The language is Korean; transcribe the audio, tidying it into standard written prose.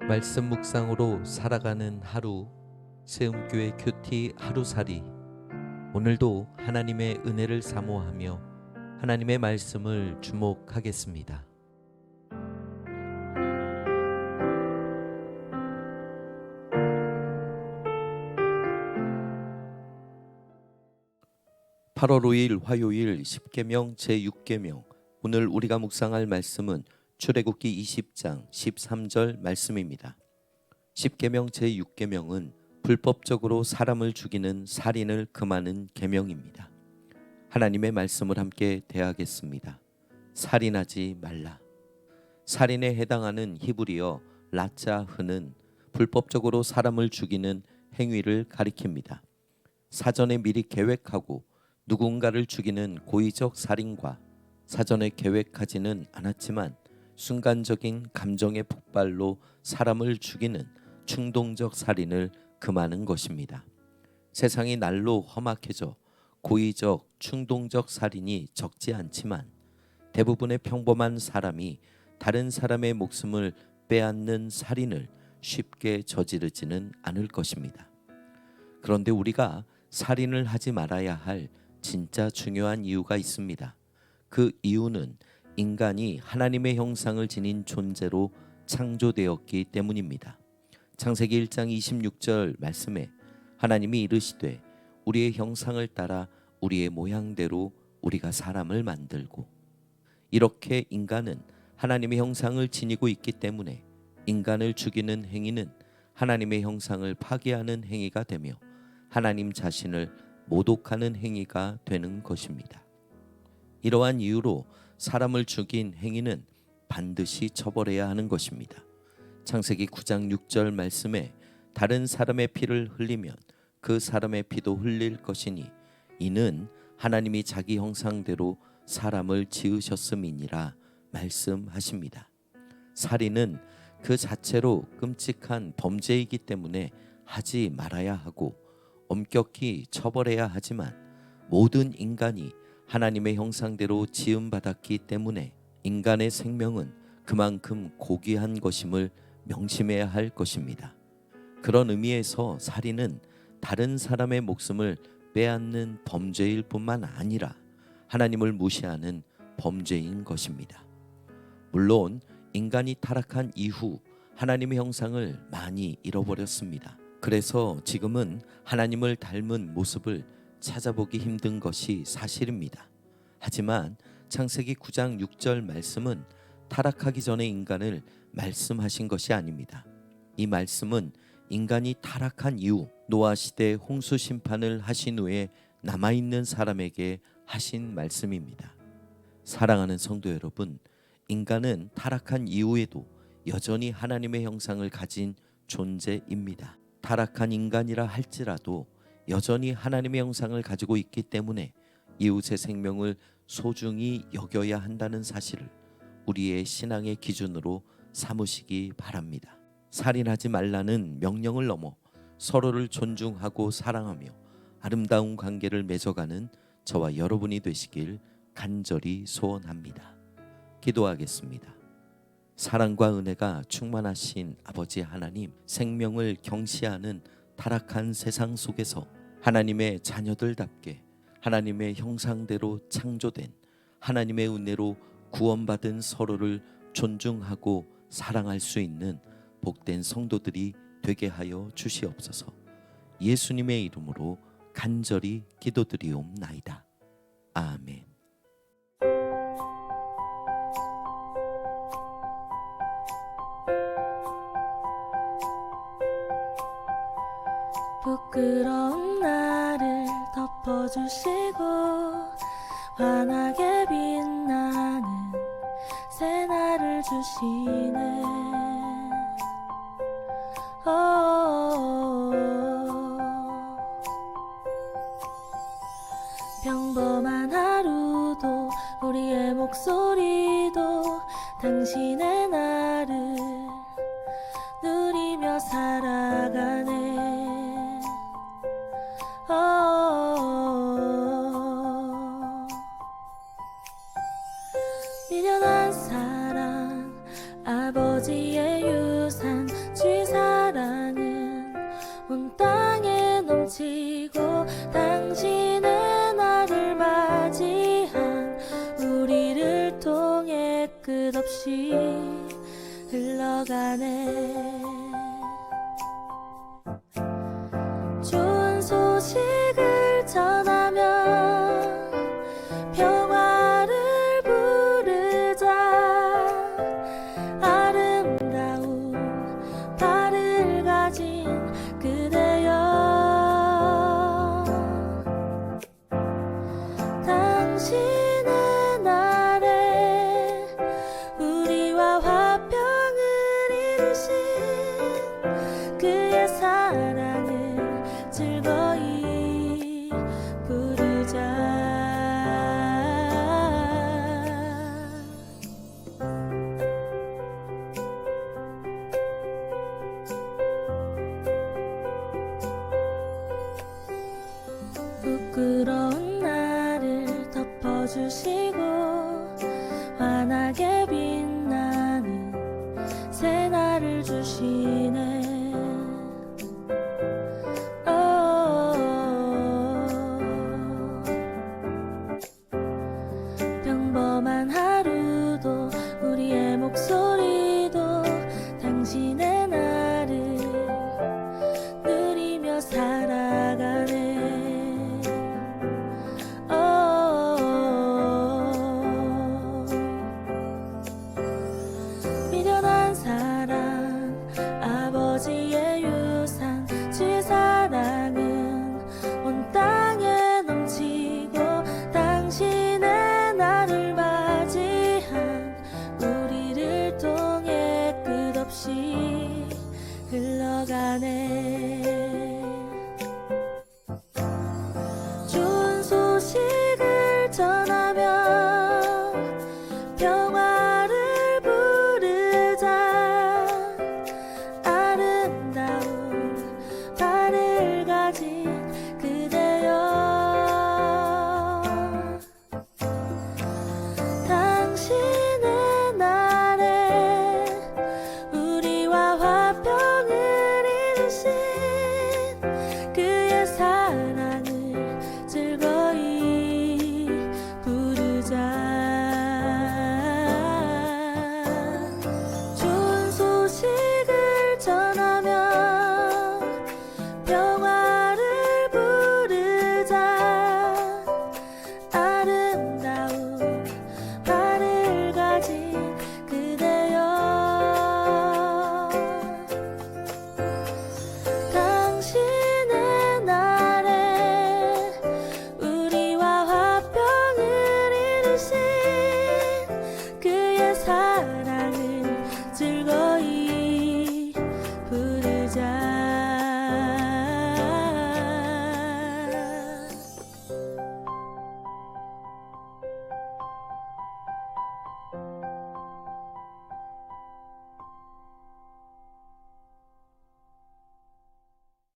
말씀 묵상으로 살아가는 하루, 세움교회 큐티 하루살이. 오늘도 하나님의 은혜를 사모하며 하나님의 말씀을 주목하겠습니다. (8월 5일) 화요일 10계명 제6계명. 오늘 우리가 묵상할 말씀은 출애굽기 20장 13절 말씀입니다. 10계명 제6계명은 불법적으로 사람을 죽이는 살인을 금하는 계명입니다. 하나님의 말씀을 함께 대하겠습니다. 살인하지 말라. 살인에 해당하는 히브리어 라짜흐는 불법적으로 사람을 죽이는 행위를 가리킵니다. 사전에 미리 계획하고 누군가를 죽이는 고의적 살인과 사전에 계획하지는 않았지만 순간적인 감정의 폭발로 사람을 죽이는 충동적 살인을 금하는 것입니다. 세상이 날로 험악해져 고의적 충동적 살인이 적지 않지만 대부분의 평범한 사람이 다른 사람의 목숨을 빼앗는 살인을 쉽게 저지르지는 않을 것입니다. 그런데 우리가 살인을 하지 말아야 할 진짜 중요한 이유가 있습니다. 그 이유는 인간이 하나님의 형상을 지닌 존재로 창조되었기 때문입니다. 창세기 1장 26절 말씀에 하나님이 이르시되 우리의 형상을 따라 우리의 모양대로 우리가 사람을 만들고. 이렇게 인간은 하나님의 형상을 지니고 있기 때문에 인간을 죽이는 행위는 하나님의 형상을 파괴하는 행위가 되며 하나님 자신을 모독하는 행위가 되는 것입니다. 이러한 이유로 사람을 죽인 행위는 반드시 처벌해야 하는 것입니다. 창세기 9장 6절 말씀에 다른 사람의 피를 흘리면 그 사람의 피도 흘릴 것이니 이는 하나님이 자기 형상대로 사람을 지으셨음이니라 말씀하십니다. 살인은 그 자체로 끔찍한 범죄이기 때문에 하지 말아야 하고 엄격히 처벌해야 하지만 모든 인간이 하나님의 형상대로 지음받았기 때문에 인간의 생명은 그만큼 고귀한 것임을 명심해야 할 것입니다. 그런 의미에서 살인은 다른 사람의 목숨을 빼앗는 범죄일 뿐만 아니라 하나님을 무시하는 범죄인 것입니다. 물론 인간이 타락한 이후 하나님의 형상을 많이 잃어버렸습니다. 그래서 지금은 하나님을 닮은 모습을 찾아보기 힘든 것이 사실입니다. 하지만 창세기 9장 6절 말씀은 타락하기 전에 인간을 말씀하신 것이 아닙니다. 이 말씀은 인간이 타락한 이후 노아 시대 홍수 심판을 하신 후에 남아있는 사람에게 하신 말씀입니다. 사랑하는 성도 여러분, 인간은 타락한 이후에도 여전히 하나님의 형상을 가진 존재입니다. 타락한 인간이라 할지라도 여전히 하나님의 형상을 가지고 있기 때문에 이웃의 생명을 소중히 여겨야 한다는 사실을 우리의 신앙의 기준으로 삼으시기 바랍니다. 살인하지 말라는 명령을 넘어 서로를 존중하고 사랑하며 아름다운 관계를 맺어가는 저와 여러분이 되시길 간절히 소원합니다. 기도하겠습니다. 사랑과 은혜가 충만하신 아버지 하나님, 생명을 경시하는 타락한 세상 속에서 하나님의 자녀들답게 하나님의 형상대로 창조된 하나님의 은혜로 구원받은 서로를 존중하고 사랑할 수 있는 복된 성도들이 되게 하여 주시옵소서. 예수님의 이름으로 간절히 기도드리옵나이다. 아멘. 부끄러운 나를 덮어주시고 환하게 빛나는 새날을 주시네. 평범한 하루도 우리의 목소리도 당신의 나를 누리며 살아가네. 미련한 사랑 아버지의 유산 없이 흘러가네. 좋은 소식을 전하면 평화를 부르자. 아름다운 발을 가진 그대여, 당신의 날에 우리와 화평을 이루신 그의 사랑을 즐거이 부르자. 부끄러운 나를 덮어주시고 환하게